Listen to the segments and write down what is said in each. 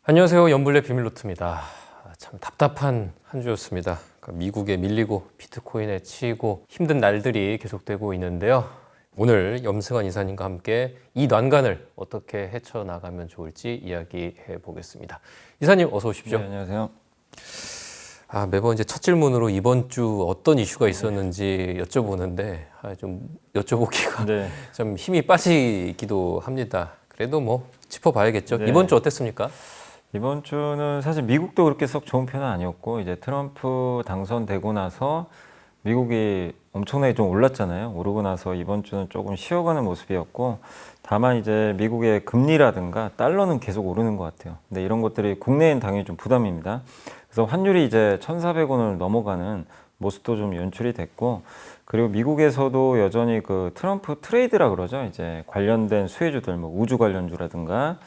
안녕하세요. 연불의 비밀노트입니다. 참 답답한 한 주였습니다. 미국에 밀리고 비트코인에 치이고 힘든 날들이 계속되고 있는데요. 오늘 염승환 이사님과 함께 이 난관을 어떻게 헤쳐나가면 좋을지 이야기해 보겠습니다. 이사님 어서 오십시오. 네, 안녕하세요. 매번 이제 첫 질문으로 이번 주 어떤 이슈가 있었는지 여쭤보는데 좀 여쭤보기가 네. 좀 힘이 빠지기도 합니다. 그래도 뭐 짚어봐야겠죠. 네. 이번 주 어땠습니까? 이번 주는 사실 미국도 그렇게 썩 좋은 편은 아니었고, 이제 트럼프 당선되고 나서 미국이 엄청나게 좀 올랐잖아요. 오르고 나서 이번 주는 조금 쉬어가는 모습이었고, 다만 이제 미국의 금리라든가 달러는 계속 오르는 것 같아요. 근데 이런 것들이 국내엔 당연히 좀 부담입니다. 그래서 환율이 이제 1,400원을 넘어가는 모습도 좀 연출이 됐고, 그리고 미국에서도 여전히 그 트럼프 트레이드라 그러죠. 이제 관련된 수혜주들, 뭐 우주 관련주라든가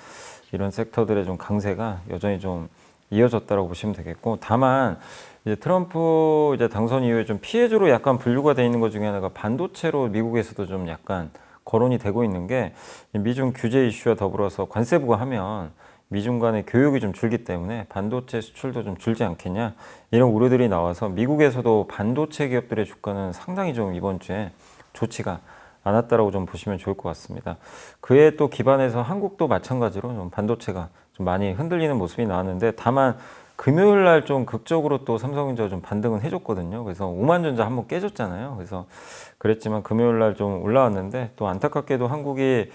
이런 섹터들의 좀 강세가 여전히 좀 이어졌다고 보시면 되겠고, 다만 이제 트럼프 이제 당선 이후에 좀 피해주로 약간 분류가 돼 있는 것 중에 하나가 반도체로 미국에서도 좀 약간 거론이 되고 있는 게, 미중 규제 이슈와 더불어서 관세 부과하면 미중 간의 교역이 좀 줄기 때문에 반도체 수출도 좀 줄지 않겠냐, 이런 우려들이 나와서 미국에서도 반도체 기업들의 주가는 상당히 좀 이번 주에 좋지가 않았다라고 좀 보시면 좋을 것 같습니다. 그에 또 기반해서 한국도 마찬가지로 좀 반도체가 좀 많이 흔들리는 모습이 나왔는데, 다만 금요일 날 좀 극적으로 또 삼성전자 좀 반등은 해줬거든요. 그래서 오만전자 한번 깨졌잖아요. 그래서 그랬지만 금요일 날 좀 올라왔는데, 또 안타깝게도 한국이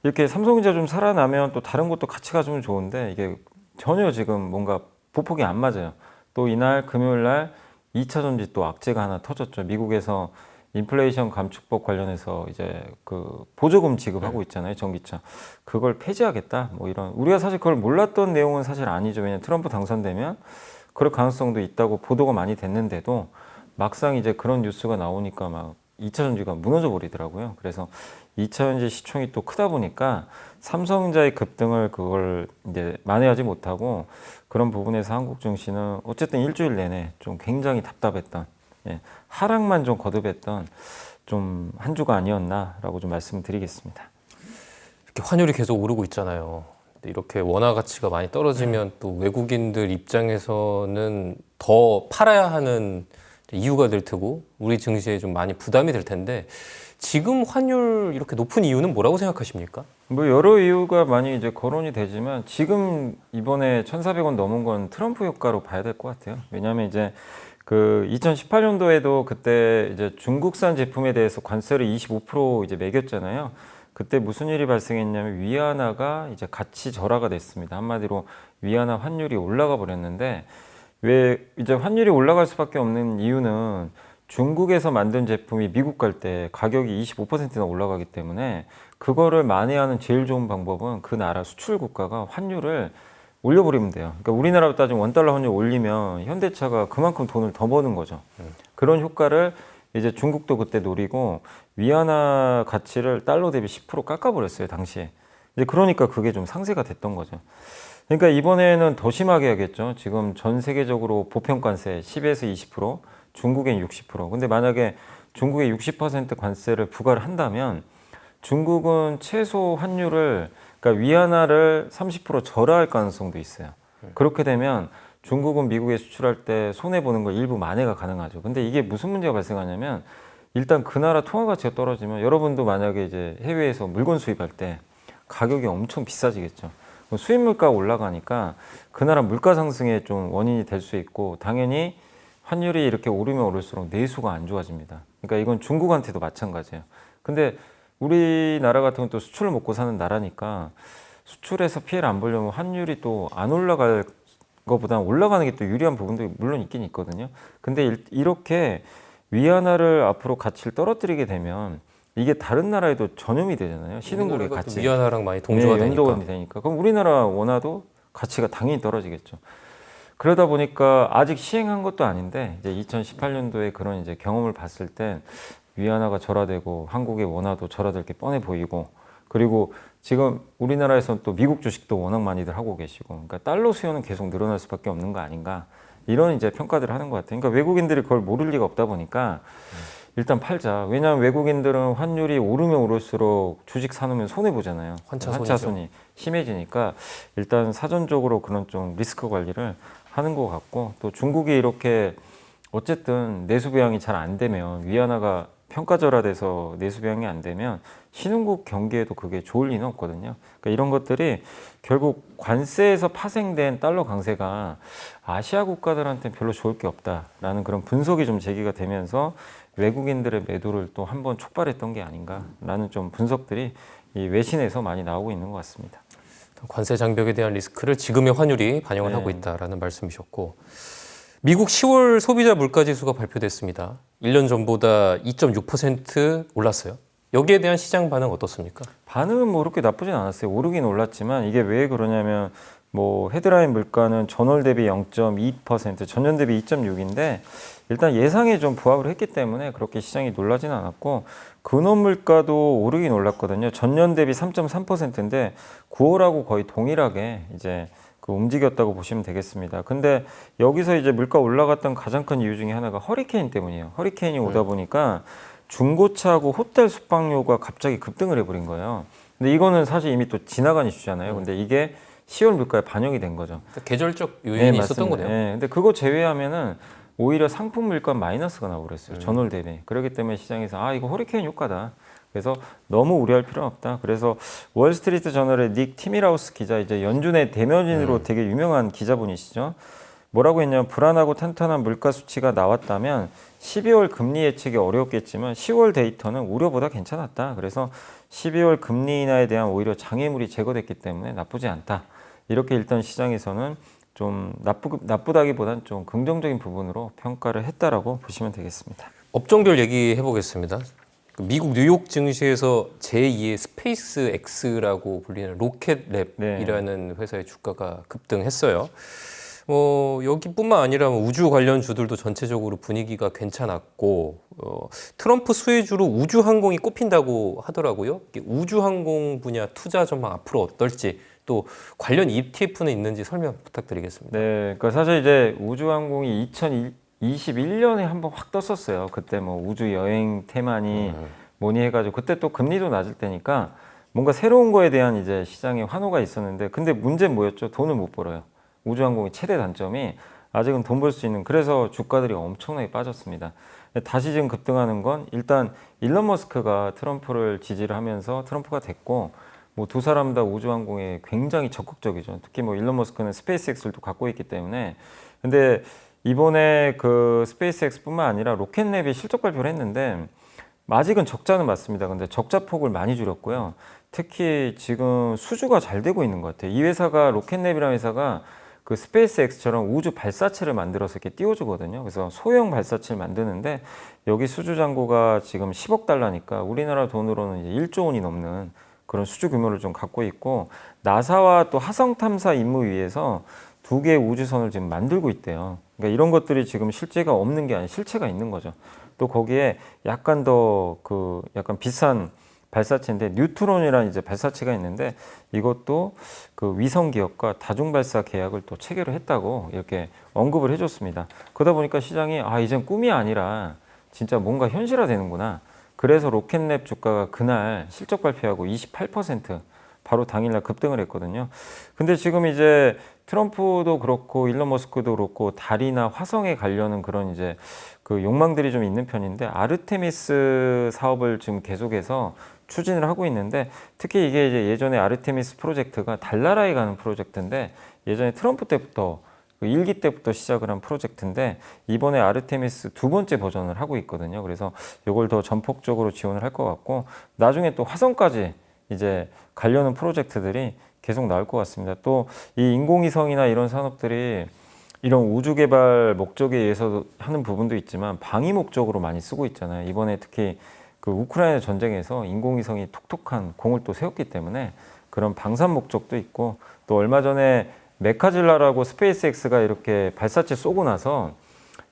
이렇게 삼성전자 좀 살아나면 또 다른 것도 같이 가주면 좋은데, 이게 전혀 지금 뭔가 보폭이 안 맞아요. 또 이날 금요일 날 2차 전지 또 악재가 하나 터졌죠. 미국에서 인플레이션 감축법 관련해서 이제 그 보조금 지급하고 있잖아요. 전기차. 그걸 폐지하겠다. 뭐 이런, 우리가 사실 그걸 몰랐던 내용은 사실 아니죠. 왜냐면 트럼프 당선되면 그럴 가능성도 있다고 보도가 많이 됐는데도 막상 이제 그런 뉴스가 나오니까 막 2차 전지가 무너져 버리더라고요. 그래서 2차 전지 시총이 또 크다 보니까 삼성전자의 급등을 그걸 이제 만회하지 못하고, 그런 부분에서 한국 증시는 어쨌든 일주일 내내 좀 굉장히 답답했던, 하락만 좀 거듭했던 좀 한 주가 아니었나라고 좀 말씀드리겠습니다. 이렇게 환율이 계속 오르고 있잖아요. 근데 이렇게 원화 가치가 많이 떨어지면 또 외국인들 입장에서는 더 팔아야 하는 이유가 될 테고, 우리 증시에 좀 많이 부담이 될 텐데, 지금 환율 이렇게 높은 이유는 뭐라고 생각하십니까? 뭐 여러 이유가 많이 이제 거론이 되지만, 지금 이번에 1,400원 넘은 건 트럼프 효과로 봐야 될 것 같아요. 왜냐하면 이제 그 2018년도에도 그때 이제 중국산 제품에 대해서 관세를 25% 이제 매겼잖아요. 그때 무슨 일이 발생했냐면 위안화가 이제 같이 절하가 됐습니다. 한마디로 위안화 환율이 올라가 버렸는데, 왜 이제 환율이 올라갈 수밖에 없는 이유는 중국에서 만든 제품이 미국 갈 때 가격이 25%나 올라가기 때문에, 그거를 만회하는 제일 좋은 방법은 그 나라 수출 국가가 환율을 올려버리면 돼요. 그러니까 우리나라로 따지면 원달러 환율 올리면 현대차가 그만큼 돈을 더 버는 거죠. 그런 효과를 이제 중국도 그때 노리고 위안화 가치를 달러 대비 10% 깎아버렸어요, 당시에. 이제 그러니까 그게 좀 상세가 됐던 거죠. 그러니까 이번에는 더 심하게 하겠죠. 지금 전 세계적으로 보편 관세 10에서 20%, 중국엔 60%. 근데 만약에 중국에 60% 관세를 부과를 한다면 중국은 최소 환율을, 그러니까 위안화를 30% 절하할 가능성도 있어요. 그렇게 되면 중국은 미국에 수출할 때 손해보는 거 일부 만회가 가능하죠. 근데 이게 무슨 문제가 발생하냐면, 일단 그 나라 통화 가치가 떨어지면 여러분도 만약에 이제 해외에서 물건 수입할 때 가격이 엄청 비싸지겠죠. 수입 물가가 올라가니까 그 나라 물가 상승의 좀 원인이 될 수 있고, 당연히 환율이 이렇게 오르면 오를수록 내수가 안 좋아집니다. 그러니까 이건 중국한테도 마찬가지예요. 근데 우리나라 같은 건 또 수출을 먹고 사는 나라니까 수출에서 피해를 안 보려면 환율이 또 안 올라갈 것보다는 올라가는 게 또 유리한 부분도 물론 있긴 있거든요. 근데 이렇게 위안화를 앞으로 가치를 떨어뜨리게 되면 이게 다른 나라에도 전염이 되잖아요. 신흥국의 가치. 위안화랑 많이 동조가 연동이 되니까. 되니까. 그럼 우리나라 원화도 가치가 당연히 떨어지겠죠. 그러다 보니까 아직 시행한 것도 아닌데, 이제 2018년도에 그런 이제 경험을 봤을 때 위안화가 절하되고 한국의 원화도 절하될 게 뻔해 보이고, 그리고 지금 우리나라에서는 또 미국 주식도 워낙 많이들 하고 계시고, 그러니까 달러 수요는 계속 늘어날 수밖에 없는 거 아닌가, 이런 이제 평가들을 하는 것 같아요. 그러니까 외국인들이 그걸 모를 리가 없다 보니까 일단 팔자. 왜냐하면 외국인들은 환율이 오르면 오를수록 주식 사놓으면 손해 보잖아요. 환차손이죠. 이 심해지니까 일단 사전적으로 그런 좀 리스크 관리를 하는 것 같고, 또 중국이 이렇게 어쨌든 내수 배양이 잘 안 되면, 위안화가 평가절하돼서 내수 배양이 안 되면 신흥국 경기에도 그게 좋을 리는 없거든요. 그러니까 이런 것들이 결국 관세에서 파생된 달러 강세가 아시아 국가들한테 별로 좋을 게 없다라는 그런 분석이 좀 제기가 되면서 외국인들의 매도를 또 한번 촉발했던 게 아닌가라는 좀 분석들이 이 외신에서 많이 나오고 있는 것 같습니다. 관세 장벽에 대한 리스크를 지금의 환율이 반영을 네. 하고 있다라는 말씀이셨고, 미국 10월 소비자 물가 지수가 발표됐습니다. 1년 전보다 2.6% 올랐어요. 여기에 대한 시장 반응 어떻습니까? 반응은 뭐 그렇게 나쁘진 않았어요. 오르긴 올랐지만 이게 왜 그러냐면 뭐 헤드라인 물가는 전월 대비 0.2%, 전년 대비 2.6인데 일단 예상에 좀 부합을 했기 때문에 그렇게 시장이 놀라진 않았고, 근원 물가도 오르긴 올랐거든요. 전년 대비 3.3%인데 9월하고 거의 동일하게 이제 그 움직였다고 보시면 되겠습니다. 근데 여기서 이제 물가 올라갔던 가장 큰 이유 중에 하나가 허리케인 때문이에요. 허리케인이 오다 보니까 중고차하고 호텔 숙박료가 갑자기 급등을 해버린 거예요. 근데 이거는 사실 이미 또 지나간 이슈잖아요. 근데 이게 10월 물가에 반영이 된 거죠. 계절적 요인이 있었던 맞습니다. 거네요. 네, 근데 그거 제외하면은 오히려 상품 물가 마이너스가 나오고 그랬어요. 전월 대비. 그렇기 때문에 시장에서 이거 허리케인 효과다. 그래서 너무 우려할 필요는 없다. 그래서 월스트리트 저널의 닉 티밀하우스 기자, 이제 연준의 대변인으로 되게 유명한 기자분이시죠. 뭐라고 했냐면, 불안하고 탄탄한 물가 수치가 나왔다면 12월 금리 예측이 어려웠겠지만 10월 데이터는 우려보다 괜찮았다. 그래서 12월 금리 인하에 대한 오히려 장애물이 제거됐기 때문에 나쁘지 않다. 이렇게 일단 시장에서는 좀 나쁘다기보단 좀 긍정적인 부분으로 평가를 했다라고 보시면 되겠습니다. 업종별 얘기해 보겠습니다. 미국 뉴욕 증시에서 제2의 스페이스 X라고 불리는 로켓랩이라는 회사의 주가가 급등했어요. 여기뿐만 아니라 우주 관련 주들도 전체적으로 분위기가 괜찮았고, 트럼프 수혜주로 우주항공이 꼽힌다고 하더라고요. 우주항공 분야 투자 전망 앞으로 어떨지, 또 관련 ETF는 있는지 설명 부탁드리겠습니다. 네, 그러니까 사실 이제 우주항공이 2021년에 한번 확 떴었어요. 그때 뭐 우주 여행 테마니 뭐니 해가지고, 그때 또 금리도 낮을 때니까 뭔가 새로운 거에 대한 이제 시장에 환호가 있었는데, 근데 문제는 뭐였죠? 돈을 못 벌어요. 우주항공의 최대 단점이 아직은 돈 벌 수 있는, 그래서 주가들이 엄청나게 빠졌습니다. 다시 지금 급등하는 건 일단 일론 머스크가 트럼프를 지지를 하면서 트럼프가 됐고, 뭐 두 사람 다 우주항공에 굉장히 적극적이죠. 특히 뭐 일론 머스크는 스페이스X를 또 갖고 있기 때문에. 근데 이번에 그 스페이스X뿐만 아니라 로켓랩이 실적 발표를 했는데 아직은 적자는 맞습니다. 근데 적자 폭을 많이 줄였고요. 특히 지금 수주가 잘 되고 있는 것 같아요. 이 회사가, 로켓랩이라는 회사가 그 스페이스X처럼 우주 발사체를 만들어서 이렇게 띄워주거든요. 그래서 소형 발사체를 만드는데 여기 수주 잔고가 지금 10억 달러니까 우리나라 돈으로는 이제 1조 원이 넘는 그런 수주 규모를 좀 갖고 있고, 나사와 또 화성 탐사 임무 위해서 2개의 우주선을 지금 만들고 있대요. 그러니까 이런 것들이 지금 실제가 없는 게 아니라 실체가 있는 거죠. 또 거기에 약간 더 약간 비싼 발사체인데, 뉴트론이라는 이제 발사체가 있는데 이것도 그 위성 기업과 다중 발사 계약을 또 체결을 했다고 이렇게 언급을 해줬습니다. 그러다 보니까 시장이 이젠 꿈이 아니라 진짜 뭔가 현실화되는구나. 그래서 로켓랩 주가가 그날 실적 발표하고 28% 바로 당일날 급등을 했거든요. 근데 지금 이제 트럼프도 그렇고 일론 머스크도 그렇고 달이나 화성에 가려는 그런 이제 그 욕망들이 좀 있는 편인데, 아르테미스 사업을 지금 계속해서 추진을 하고 있는데, 특히 이게 이제 예전에 아르테미스 프로젝트가 달나라에 가는 프로젝트인데, 예전에 트럼프 때부터 그 1기 때부터 시작을 한 프로젝트인데 이번에 아르테미스 2번째 버전을 하고 있거든요. 그래서 이걸 더 전폭적으로 지원을 할 것 같고, 나중에 또 화성까지 이제 가려는 프로젝트들이 계속 나올 것 같습니다. 또 이 인공위성이나 이런 산업들이 이런 우주 개발 목적에 의해서 하는 부분도 있지만 방위 목적으로 많이 쓰고 있잖아요. 이번에 특히 그 우크라이나 전쟁에서 인공위성이 톡톡한 공을 또 세웠기 때문에 그런 방산 목적도 있고, 또 얼마 전에 메카질라라고 스페이스X가 이렇게 발사체 쏘고 나서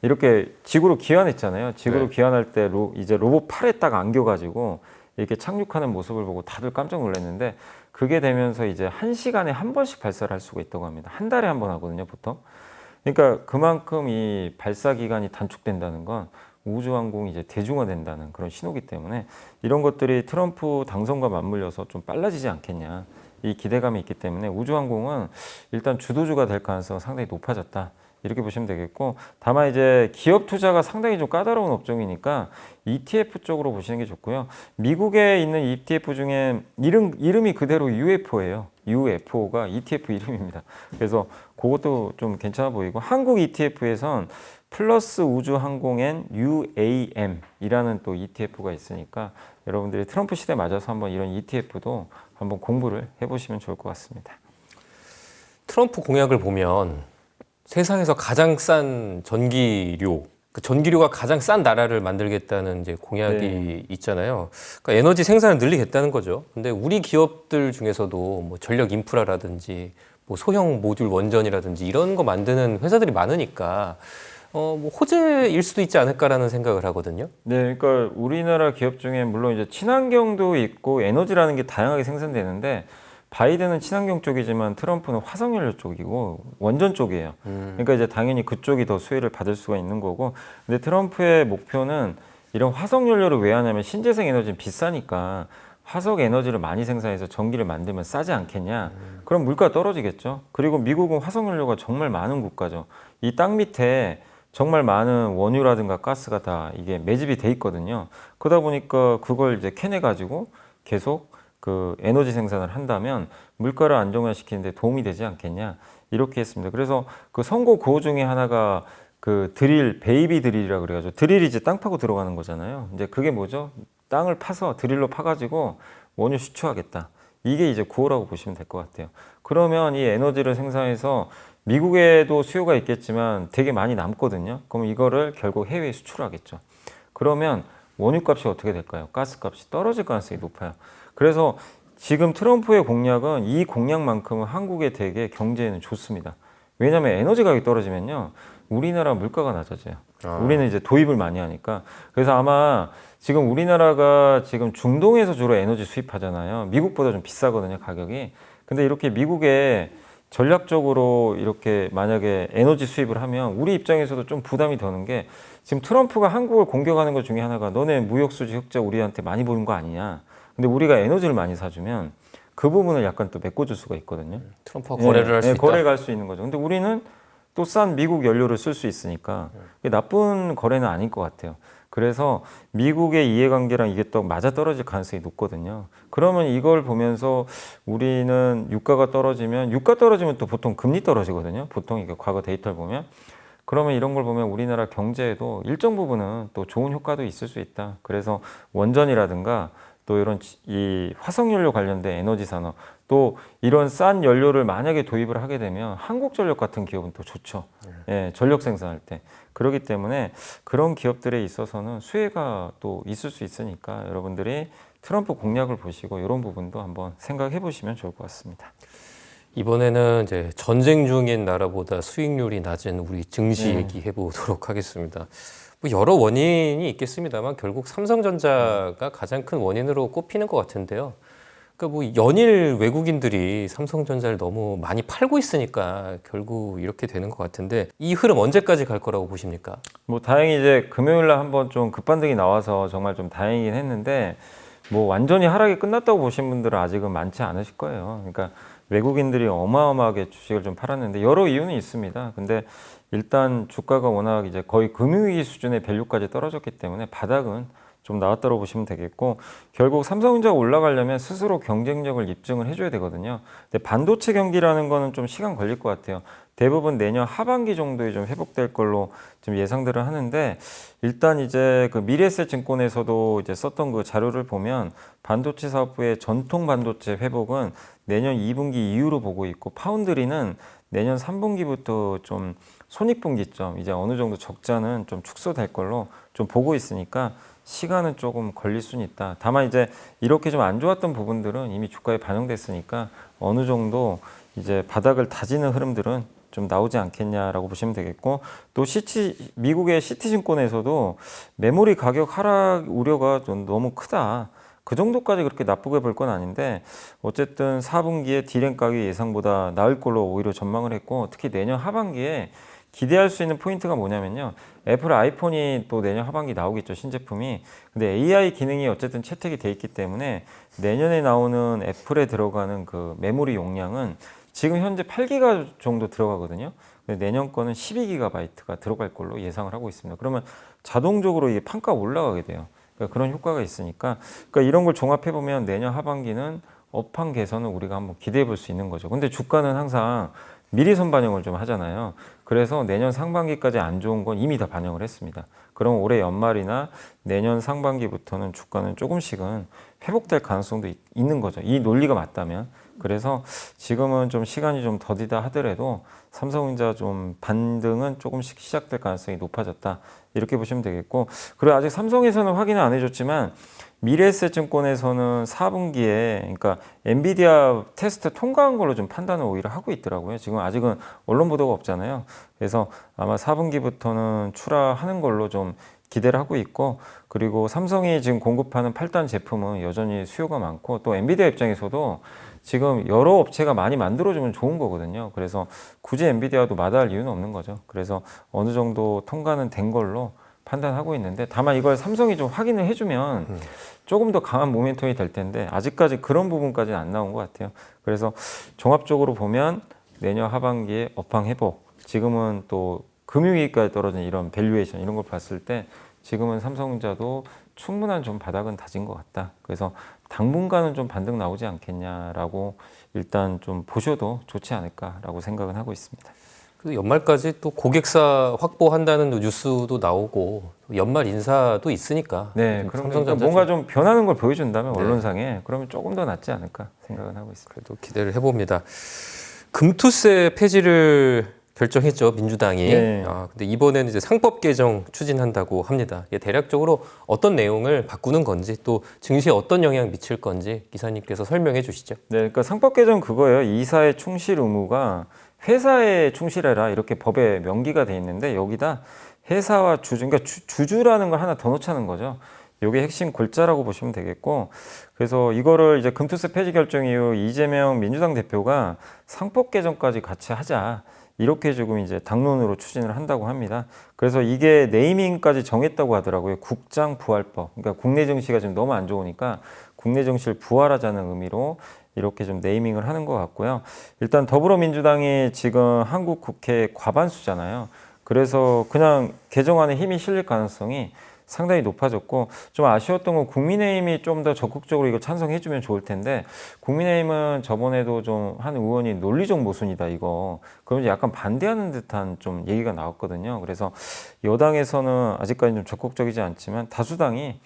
이렇게 지구로 귀환했잖아요. 지구로 귀환할 때 이제 로봇 팔에 딱 안겨가지고 이렇게 착륙하는 모습을 보고 다들 깜짝 놀랐는데, 그게 되면서 이제 1시간에 한 번씩 발사를 할 수가 있다고 합니다. 한 달에 한 번 하거든요, 보통. 그러니까 그만큼 이 발사 기간이 단축된다는 건 우주항공이 이제 대중화된다는 그런 신호기 때문에 이런 것들이 트럼프 당선과 맞물려서 좀 빨라지지 않겠냐 이 기대감이 있기 때문에 우주항공은 일단 주도주가 될 가능성은 상당히 높아졌다. 이렇게 보시면 되겠고 다만 이제 기업 투자가 상당히 좀 까다로운 업종이니까 ETF 쪽으로 보시는 게 좋고요. 미국에 있는 ETF 중에 이름이 그대로 UFO예요. UFO가 ETF 이름입니다. 그래서 그것도 좀 괜찮아 보이고 한국 ETF에선 플러스 우주항공엔 UAM이라는 또 ETF가 있으니까 여러분들이 트럼프 시대 맞아서 한번 이런 ETF도 한번 공부를 해보시면 좋을 것 같습니다. 트럼프 공약을 보면 세상에서 가장 싼 전기료, 그 전기료가 가장 싼 나라를 만들겠다는 이제 공약이 네. 있잖아요. 그러니까 에너지 생산을 늘리겠다는 거죠. 근데 우리 기업들 중에서도 뭐 전력 인프라라든지 뭐 소형 모듈 원전이라든지 이런 거 만드는 회사들이 많으니까 뭐 호재일 수도 있지 않을까라는 생각을 하거든요. 네, 그러니까 우리나라 기업 중에 물론 이제 친환경도 있고 에너지라는 게 다양하게 생산되는데 바이든은 친환경 쪽이지만 트럼프는 화석연료 쪽이고 원전 쪽이에요. 그러니까 이제 당연히 그쪽이 더 수혜를 받을 수가 있는 거고, 근데 트럼프의 목표는 이런 화석연료를 왜 하냐면 신재생 에너지는 비싸니까 화석 에너지를 많이 생산해서 전기를 만들면 싸지 않겠냐. 그럼 물가 떨어지겠죠. 그리고 미국은 화석연료가 정말 많은 국가죠. 이 땅 밑에 정말 많은 원유라든가 가스가 다 이게 매집이 돼 있거든요. 그러다 보니까 그걸 이제 캐내 가지고 계속 그 에너지 생산을 한다면 물가를 안정화시키는 데 도움이 되지 않겠냐 이렇게 했습니다. 그래서 그 선거 구호 중에 하나가 그 드릴, 베이비 드릴이라고 그래가지고 드릴이 이제 땅 파고 들어가는 거잖아요. 이제 그게 뭐죠? 땅을 파서 드릴로 파가지고 원유 수출하겠다. 이게 이제 구호라고 보시면 될 것 같아요. 그러면 이 에너지를 생산해서 미국에도 수요가 있겠지만 되게 많이 남거든요. 그럼 이거를 결국 해외에 수출하겠죠. 그러면 원유값이 어떻게 될까요? 가스값이 떨어질 가능성이 높아요. 그래서 지금 트럼프의 공약은 이 공약만큼은 한국에 되게 경제에는 좋습니다. 왜냐하면 에너지 가격이 떨어지면요. 우리나라 물가가 낮아져요. 우리는 이제 도입을 많이 하니까. 그래서 아마 지금 우리나라가 지금 중동에서 주로 에너지 수입하잖아요. 미국보다 좀 비싸거든요, 가격이. 근데 이렇게 미국에 전략적으로 이렇게 만약에 에너지 수입을 하면 우리 입장에서도 좀 부담이 되는 게 지금 트럼프가 한국을 공격하는 것 중에 하나가 너네 무역수지 흑자 우리한테 많이 보는 거 아니냐. 근데 우리가 에너지를 많이 사주면 그 부분을 약간 또 메꿔줄 수가 있거든요. 트럼프와 거래를 할 수 있다. 거래를 할 수 있는 거죠. 근데 우리는 또 싼 미국 연료를 쓸 수 있으니까 그게 나쁜 거래는 아닐 것 같아요. 그래서 미국의 이해관계랑 이게 또 맞아떨어질 가능성이 높거든요. 그러면 이걸 보면서 우리는 유가가 떨어지면 또 보통 금리 떨어지거든요. 보통 이게 과거 데이터를 보면. 그러면 이런 걸 보면 우리나라 경제에도 일정 부분은 또 좋은 효과도 있을 수 있다. 그래서 원전이라든가 또 이런 이 화석연료 관련된 에너지 산업, 또 이런 싼 연료를 만약에 도입을 하게 되면 한국전력 같은 기업은 또 좋죠. 예, 전력 생산할 때. 그렇기 때문에 그런 기업들에 있어서는 수혜가 또 있을 수 있으니까 여러분들이 트럼프 공약을 보시고 이런 부분도 한번 생각해 보시면 좋을 것 같습니다. 이번에는 이제 전쟁 중인 나라보다 수익률이 낮은 우리 증시 얘기해 보도록 하겠습니다. 뭐 여러 원인이 있겠습니다만 결국 삼성전자가 가장 큰 원인으로 꼽히는 것 같은데요. 그러니까 뭐 연일 외국인들이 삼성전자를 너무 많이 팔고 있으니까 결국 이렇게 되는 것 같은데 이 흐름 언제까지 갈 거라고 보십니까? 뭐 다행히 이제 금요일 날 한번 좀 급반등이 나와서 정말 좀 다행이긴 했는데 뭐 완전히 하락이 끝났다고 보신 분들은 아직은 많지 않으실 거예요. 그러니까 외국인들이 어마어마하게 주식을 좀 팔았는데 여러 이유는 있습니다. 근데 일단 주가가 워낙 이제 거의 금융위기 수준의 밸류까지 떨어졌기 때문에 바닥은 좀 나왔다고 보시면 되겠고, 결국 삼성전자가 올라가려면 스스로 경쟁력을 입증을 해줘야 되거든요. 근데 반도체 경기라는 거는 좀 시간 걸릴 것 같아요. 대부분 내년 하반기 정도에 좀 회복될 걸로 좀 예상들을 하는데, 일단 이제 그 미래에셋증권에서도 이제 썼던 그 자료를 보면 반도체 사업부의 전통 반도체 회복은 내년 2분기 이후로 보고 있고, 파운드리는 내년 3분기부터 좀 손익분기점, 이제 어느 정도 적자는 좀 축소될 걸로 좀 보고 있으니까 시간은 조금 걸릴 수는 있다. 다만 이제 이렇게 좀 안 좋았던 부분들은 이미 주가에 반영됐으니까 어느 정도 이제 바닥을 다지는 흐름들은 좀 나오지 않겠냐라고 보시면 되겠고, 또 미국의 시티증권에서도 메모리 가격 하락 우려가 좀 너무 크다. 그 정도까지 그렇게 나쁘게 볼 건 아닌데 어쨌든 4분기에 디램 가격이 예상보다 나을 걸로 오히려 전망을 했고, 특히 내년 하반기에 기대할 수 있는 포인트가 뭐냐면요. 애플 아이폰이 또 내년 하반기 나오겠죠, 신제품이. 근데 AI 기능이 어쨌든 채택이 돼 있기 때문에 내년에 나오는 애플에 들어가는 그 메모리 용량은 지금 현재 8기가 정도 들어가거든요. 근데 내년 거는 12GB가 들어갈 걸로 예상을 하고 있습니다. 그러면 자동적으로 이게 판가 올라가게 돼요. 그러니까 그런 효과가 있으니까, 그러니까 이런 걸 종합해 보면 내년 하반기는 업황 개선을 우리가 한번 기대해 볼 수 있는 거죠. 근데 주가는 항상 미리 선반영을 좀 하잖아요. 그래서 내년 상반기까지 안 좋은 건 이미 다 반영을 했습니다. 그럼 올해 연말이나 내년 상반기부터는 주가는 조금씩은 회복될 가능성도 있는 거죠. 이 논리가 맞다면. 그래서 지금은 좀 시간이 좀 더디다 하더라도 삼성전자 좀 반등은 조금씩 시작될 가능성이 높아졌다. 이렇게 보시면 되겠고, 그리고 아직 삼성에서는 확인을 안 해줬지만 미래에셋증권에서는 4분기에 그러니까 엔비디아 테스트 통과한 걸로 좀 판단을 오히려 하고 있더라고요. 지금 아직은 언론 보도가 없잖아요. 그래서 아마 4분기부터는 출하하는 걸로 좀 기대를 하고 있고, 그리고 삼성이 지금 공급하는 8단 제품은 여전히 수요가 많고, 또 엔비디아 입장에서도 지금 여러 업체가 많이 만들어주면 좋은 거거든요. 그래서 굳이 엔비디아도 마다할 이유는 없는 거죠. 그래서 어느 정도 통과는 된 걸로 판단하고 있는데, 다만 이걸 삼성이 좀 확인을 해주면 조금 더 강한 모멘텀이 될 텐데 아직까지 그런 부분까지는 안 나온 것 같아요. 그래서 종합적으로 보면 내년 하반기에 업황 회복, 지금은 또 금융위기까지 떨어진 이런 밸류에이션 이런 걸 봤을 때 지금은 삼성전자도 충분한 좀 바닥은 다진 것 같다. 그래서 당분간은 좀 반등 나오지 않겠냐라고 일단 좀 보셔도 좋지 않을까라고 생각은 하고 있습니다. 그 연말까지 또 고객사 확보한다는 뉴스도 나오고 연말 인사도 있으니까. 네, 그런 거 뭔가 좀 변하는 걸 보여준다면 언론상에 그러면 조금 더 낫지 않을까 생각은 하고 있습니다. 그래도 기대를 해봅니다. 금투세 폐지를 결정했죠, 민주당이. 네. 근데 이번에는 이제 상법 개정 추진한다고 합니다. 이게 대략적으로 어떤 내용을 바꾸는 건지, 또 증시에 어떤 영향 미칠 건지 기사님께서 설명해 주시죠. 네, 그러니까 상법 개정 그거예요. 이사의 충실 의무가 회사에 충실해라 이렇게 법에 명기가 돼 있는데 여기다 회사와 주주, 그러니까 주주라는 걸 하나 더 넣자는 거죠. 이게 핵심 골자라고 보시면 되겠고, 그래서 이거를 이제 금투세 폐지 결정 이후 이재명 민주당 대표가 상법 개정까지 같이 하자. 이렇게 지금 이제 당론으로 추진을 한다고 합니다. 그래서 이게 네이밍까지 정했다고 하더라고요. 국장 부활법. 그러니까 국내 증시가 지금 너무 안 좋으니까 국내 증시를 부활하자는 의미로 이렇게 좀 네이밍을 하는 것 같고요. 일단 더불어민주당이 지금 한국 국회 과반수잖아요. 그래서 그냥 개정안에 힘이 실릴 가능성이 상당히 높아졌고, 좀 아쉬웠던 건 국민의힘이 좀 더 적극적으로 이거 찬성해주면 좋을 텐데, 국민의힘은 저번에도 좀 한 의원이 논리적 모순이다 이거, 그러면 약간 반대하는 듯한 좀 얘기가 나왔거든요. 그래서 여당에서는 아직까지 좀 적극적이지 않지만 다수당이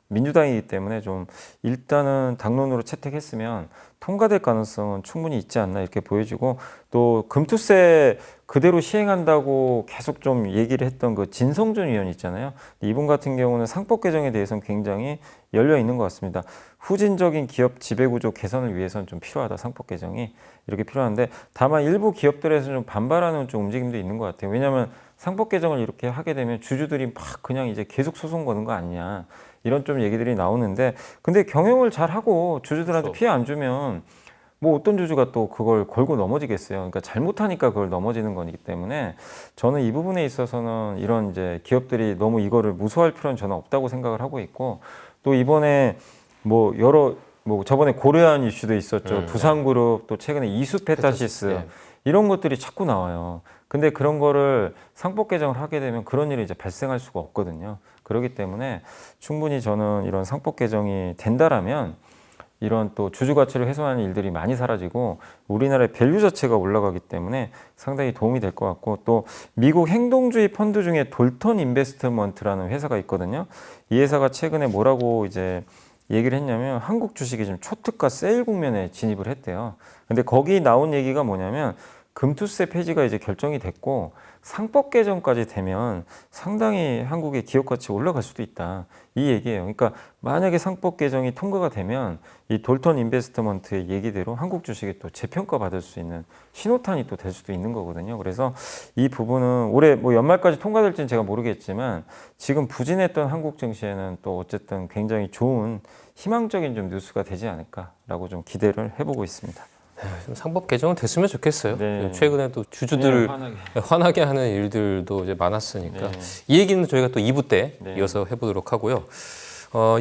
민주당이기 때문에 좀 일단은 당론으로 채택했으면 통과될 가능성은 충분히 있지 않나 이렇게 보여지고, 또 금투세 그대로 시행한다고 계속 좀 얘기를 했던 그 진성준 의원 있잖아요. 이분 같은 경우는 상법 개정에 대해서는 굉장히 열려 있는 것 같습니다. 후진적인 기업 지배구조 개선을 위해서는 좀 필요하다, 상법 개정이 이렇게 필요한데, 다만 일부 기업들에서 좀 반발하는 좀 움직임도 있는 것 같아요. 왜냐하면 상법 개정을 이렇게 하게 되면 주주들이 막 그냥 이제 계속 소송 거는 거 아니냐 이런 좀 얘기들이 나오는데, 근데 경영을 잘 하고 주주들한테 피해 안 주면 뭐 어떤 주주가 또 그걸 걸고 넘어지겠어요. 그러니까 잘못하니까 그걸 넘어지는 거기 때문에 저는 이 부분에 있어서는 이런 이제 기업들이 너무 이거를 무서워할 필요는 저는 없다고 생각을 하고 있고, 또 이번에 뭐 여러 뭐 저번에 고려한 이슈도 있었죠. 두산그룹, 또 최근에 이수페타시스 이런 것들이 자꾸 나와요. 근데 그런 거를 상법 개정을 하게 되면 그런 일이 이제 발생할 수가 없거든요. 그렇기 때문에 충분히 저는 이런 상법 개정이 된다라면 이런 또 주주 가치를 훼손하는 일들이 많이 사라지고 우리나라의 밸류 자체가 올라가기 때문에 상당히 도움이 될 것 같고, 또 미국 행동주의 펀드 중에 돌턴 인베스트먼트라는 회사가 있거든요. 이 회사가 최근에 뭐라고 이제 얘기를 했냐면 한국 주식이 지금 초특가 세일 국면에 진입을 했대요. 근데 거기 나온 얘기가 뭐냐면 금투세 폐지가 이제 결정이 됐고 상법 개정까지 되면 상당히 한국의 기업 가치 올라갈 수도 있다, 이 얘기예요. 그러니까 만약에 상법 개정이 통과가 되면 이 돌턴 인베스트먼트의 얘기대로 한국 주식이 또 재평가 받을 수 있는 신호탄이 또 될 수도 있는 거거든요. 그래서 이 부분은 올해 뭐 연말까지 통과될지는 제가 모르겠지만 지금 부진했던 한국 증시에는 또 어쨌든 굉장히 좋은 희망적인 좀 뉴스가 되지 않을까라고 좀 기대를 해보고 있습니다. 네, 좀 상법 개정은 됐으면 좋겠어요. 네. 최근에도 주주들 환하게. 화나게 하는 일들도 이제 많았으니까 네. 이 얘기는 저희가 또 2부 때 네. 이어서 해보도록 하고요.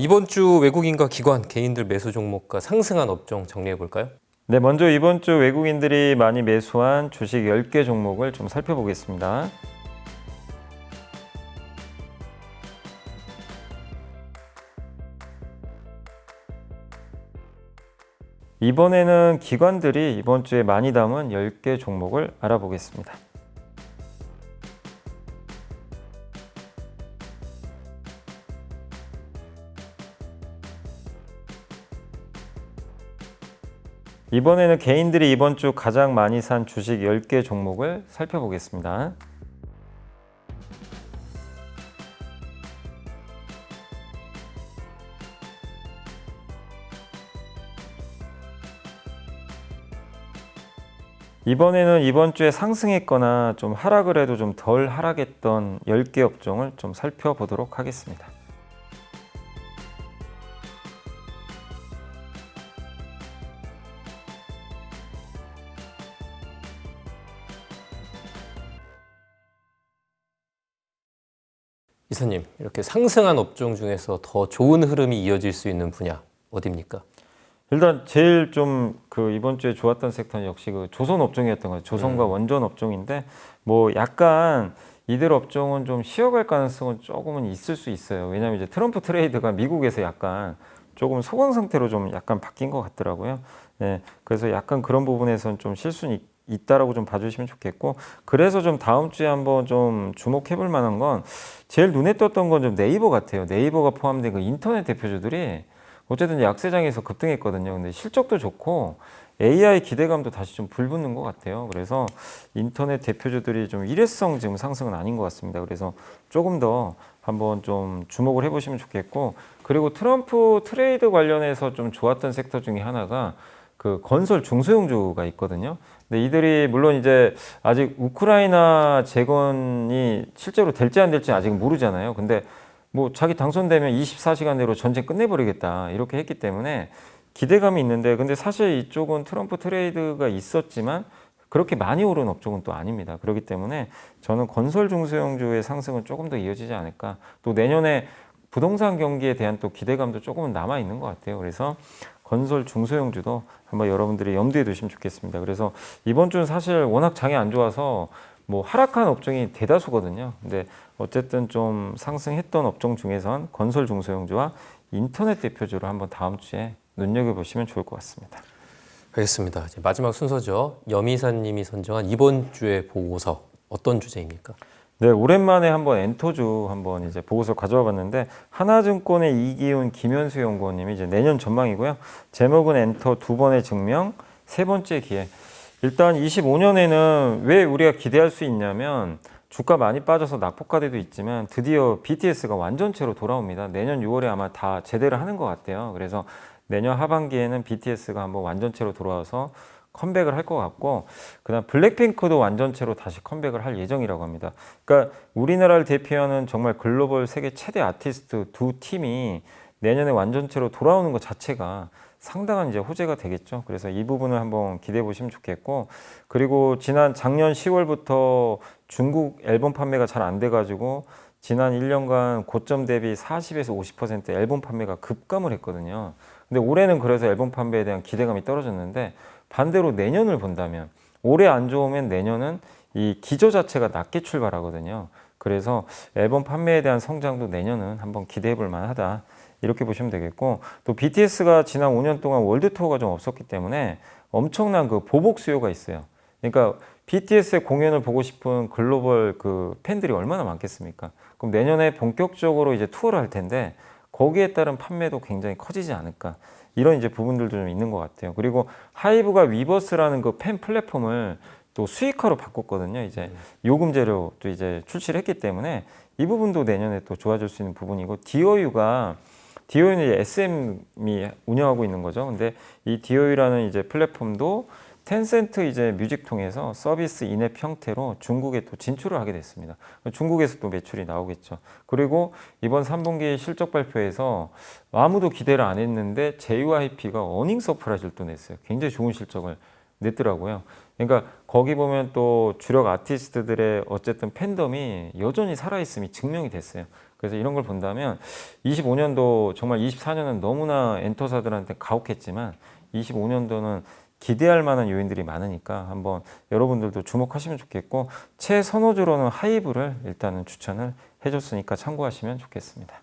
이번 주 외국인과 기관, 개인들 매수 종목과 상승한 업종 정리해 볼까요? 네, 먼저 이번 주 외국인들이 많이 매수한 주식 10개 종목을 좀 살펴보겠습니다. 이번에는 기관들이 이번 주에 많이 담은 10개 종목을 알아보겠습니다. 이번에는 개인들이 이번 주 가장 많이 산 주식 10개 종목을 살펴보겠습니다. 이번에는 이번 주에 상승했거나 좀 하락을 해도 좀 덜 하락했던 10개 업종을 좀 살펴보도록 하겠습니다. 이사님, 이렇게 상승한 업종 중에서 더 좋은 흐름이 이어질 수 있는 분야 어디입니까? 일단 제일 좀 그 이번 주에 좋았던 섹터는 역시 그 조선 업종이었던 거죠. 조선과 원전 업종인데 뭐 약간 이들 업종은 좀 쉬어갈 가능성은 조금은 있을 수 있어요. 왜냐하면 이제 트럼프 트레이드가 미국에서 약간 조금 소강 상태로 좀 약간 바뀐 것 같더라고요. 네, 그래서 약간 그런 부분에서는 좀 실수는 있다라고 좀 봐주시면 좋겠고, 그래서 좀 다음 주에 한번 좀 주목해볼 만한 건 제일 눈에 떴던 건 좀 네이버 같아요. 네이버가 포함된 그 인터넷 대표주들이 어쨌든 약세장에서 급등했거든요. 근데 실적도 좋고 AI 기대감도 다시 좀 불붙는 것 같아요. 그래서 인터넷 대표주들이 좀 일회성 지금 상승은 아닌 것 같습니다. 그래서 조금 더 한번 좀 주목을 해보시면 좋겠고, 그리고 트럼프 트레이드 관련해서 좀 좋았던 섹터 중에 하나가 그 건설 중소형주가 있거든요. 근데 이들이 물론 이제 아직 우크라이나 재건이 실제로 될지 안 될지 아직 모르잖아요. 근데 뭐 자기 당선되면 24시간 내로 전쟁 끝내버리겠다 이렇게 했기 때문에 기대감이 있는데, 근데 사실 이쪽은 트럼프 트레이드가 있었지만 그렇게 많이 오른 업종은 또 아닙니다. 그렇기 때문에 저는 건설 중소형주의 상승은 조금 더 이어지지 않을까. 또 내년에 부동산 경기에 대한 또 기대감도 조금은 남아 있는 것 같아요. 그래서 건설 중소형주도 한번 여러분들이 염두에 두시면 좋겠습니다. 그래서 이번 주는 사실 워낙 장이 안 좋아서 뭐 하락한 업종이 대다수거든요. 근데 어쨌든 좀 상승했던 업종 중에선 건설 중소형주와 인터넷 대표주로 한번 다음 주에 눈여겨보시면 좋을 것 같습니다. 알겠습니다. 이제 마지막 순서죠. 염이사님이 선정한 이번 주의 보고서 어떤 주제입니까? 네, 오랜만에 한번 엔터주 한번 이제 보고서 가져와 봤는데, 하나증권의 이기훈, 김현수 연구원님이 이제 내년 전망이고요. 제목은 엔터 두 번의 증명, 세 번째 기회. 일단 25년에는 왜 우리가 기대할 수 있냐면, 주가 많이 빠져서 낙폭과대도 있지만 드디어 BTS가 완전체로 돌아옵니다. 내년 6월에 아마 다 제대를 하는 것 같아요. 그래서 내년 하반기에는 BTS가 한번 완전체로 돌아와서 컴백을 할 것 같고, 그다음 블랙핑크도 완전체로 다시 컴백을 할 예정이라고 합니다. 그러니까 우리나라를 대표하는 정말 글로벌 세계 최대 아티스트 두 팀이 내년에 완전체로 돌아오는 것 자체가 상당한 이제 호재가 되겠죠. 그래서 이 부분을 한번 기대해 보시면 좋겠고, 그리고 작년 10월부터 중국 앨범 판매가 잘 안 돼가지고 지난 1년간 고점 대비 40에서 50% 앨범 판매가 급감을 했거든요. 근데 올해는 그래서 앨범 판매에 대한 기대감이 떨어졌는데, 반대로 내년을 본다면 올해 안 좋으면 내년은 이 기저 자체가 낮게 출발하거든요. 그래서 앨범 판매에 대한 성장도 내년은 한번 기대해 볼 만하다. 이렇게 보시면 되겠고, 또 BTS가 지난 5년 동안 월드 투어가 좀 없었기 때문에 엄청난 그 보복 수요가 있어요. 그러니까 BTS의 공연을 보고 싶은 글로벌 그 팬들이 얼마나 많겠습니까? 그럼 내년에 본격적으로 이제 투어를 할 텐데 거기에 따른 판매도 굉장히 커지지 않을까. 이런 이제 부분들도 좀 있는 것 같아요. 그리고 하이브가 위버스라는 그 팬 플랫폼을 또 수익화로 바꿨거든요. 이제 요금제로 또 이제 출시를 했기 때문에 이 부분도 내년에 또 좋아질 수 있는 부분이고, 디오유는 이제 SM이 운영하고 있는 거죠. 근데 이 디오유라는 이제 플랫폼도 텐센트 이제 뮤직 통해서 서비스 인앱 형태로 중국에 또 진출을 하게 됐습니다. 중국에서 또 매출이 나오겠죠. 그리고 이번 3분기 실적 발표에서 아무도 기대를 안 했는데 JYP가 어닝 서프라이즈를 또 냈어요. 굉장히 좋은 실적을 늦더라고요. 그러니까 거기 보면 또 주력 아티스트들의 어쨌든 팬덤이 여전히 살아있음이 증명이 됐어요. 그래서 이런 걸 본다면 25년도 정말 24년은 너무나 엔터사들한테 가혹했지만 25년도는 기대할 만한 요인들이 많으니까 한번 여러분들도 주목하시면 좋겠고 최선호주로는 하이브를 일단은 추천을 해줬으니까 참고하시면 좋겠습니다.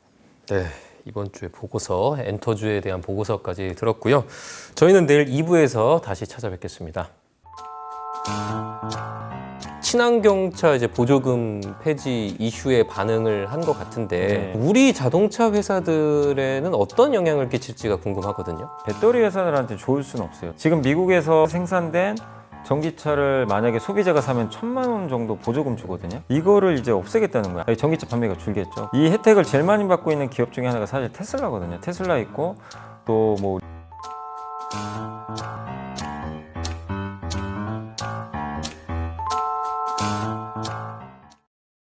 네, 이번 주에 보고서, 엔터주에 대한 보고서까지 들었고요. 저희는 내일 2부에서 다시 찾아뵙겠습니다. 친환경차 이제 보조금 폐지 이슈에 반응을 한 것 같은데 네. 우리 자동차 회사들에는 어떤 영향을 끼칠지가 궁금하거든요. 배터리 회사들한테 좋을 수는 없어요. 지금 미국에서 생산된 전기차를 만약에 소비자가 사면 1,000만 원 정도 보조금 주거든요. 이거를 이제 없애겠다는 거야. 전기차 판매가 줄겠죠. 이 혜택을 제일 많이 받고 있는 기업 중에 하나가 사실 테슬라거든요. 테슬라 있고 또 뭐